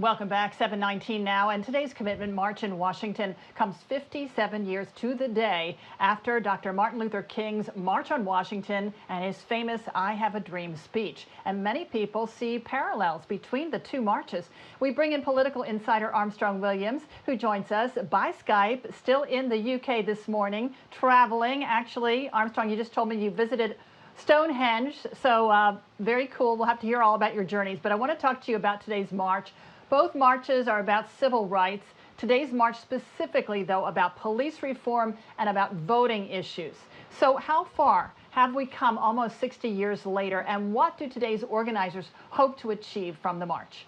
Welcome back, 7:19 now, and today's commitment march in Washington comes 57 years to the day after Dr. Martin Luther King's March on Washington and his famous I Have a Dream speech. And many people see parallels between the two marches. We bring in political insider Armstrong Williams, who joins us by Skype, still in the UK this morning, traveling. Actually, Armstrong, you just told me you visited Stonehenge, so very cool. We'll have to hear all about your journeys, but I want to talk to you about today's march. Both marches are about civil rights. Today's march specifically, though, about police reform and about voting issues. So how far have we come almost 60 years later, and what do today's organizers hope to achieve from the march?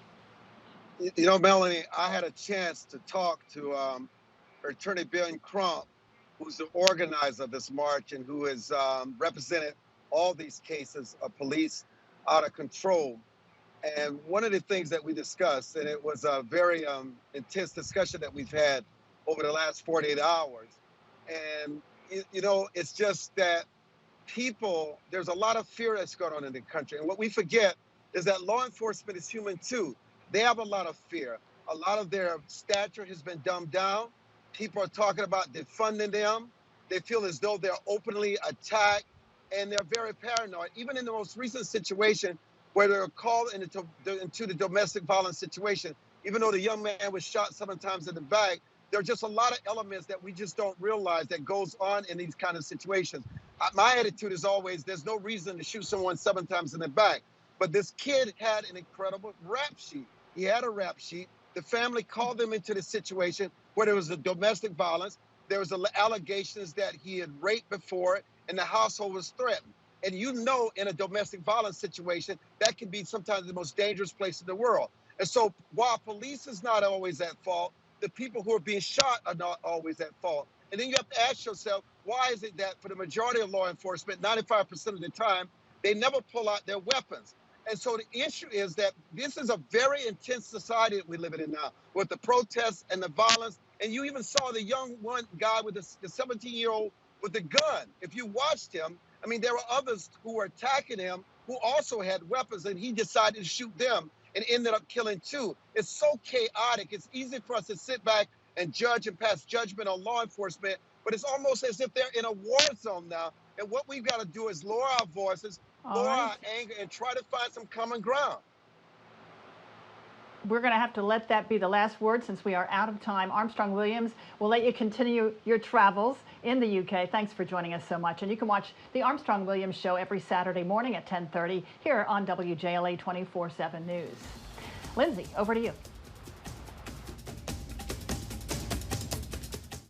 You know, Melanie, I had a chance to talk to Attorney Ben Crump, who's the organizer of this march and who has represented all these cases of police out of control. And one of the things that we discussed, and it was a very intense discussion that we've had over the last 48 hours. And, you know, it's just that there's a lot of fear that's going on in the country. And what we forget is that law enforcement is human too. They have a lot of fear. A lot of their stature has been dumbed down. People are talking about defunding them. They feel as though they're openly attacked, and they're very paranoid. Even in the most recent situation, where they were called into the domestic violence situation, even though the young man was shot 7 times in the back, there are just a lot of elements that we just don't realize that goes on in these kind of situations. My attitude is always, there's no reason to shoot someone 7 times in the back. But this kid had an incredible rap sheet. He had a rap sheet. The family called him into the situation where there was a domestic violence. There was allegations that he had raped before, and the household was threatened. And you know, in a domestic violence situation, that can be sometimes the most dangerous place in the world. And so while police is not always at fault, the people who are being shot are not always at fault. And then you have to ask yourself, why is it that for the majority of law enforcement, 95% of the time, they never pull out their weapons? And so the issue is that this is a very intense society that we live in now, with the protests and the violence. And you even saw the young guy with the 17-year-old with the gun. If you watched him, I mean, there were others who were attacking him who also had weapons, and he decided to shoot them and ended up killing 2. It's so chaotic. It's easy for us to sit back and judge and pass judgment on law enforcement, but it's almost as if they're in a war zone now. And what we've got to do is lower our voices, lower our anger, and try to find some common ground. We're going to have to let that be the last word since we are out of time. Armstrong Williams, we'll let you continue your travels in the UK. Thanks for joining us so much. And you can watch the Armstrong Williams Show every Saturday morning at 10:30 here on WJLA 24/7 News. Lindsay, over to you.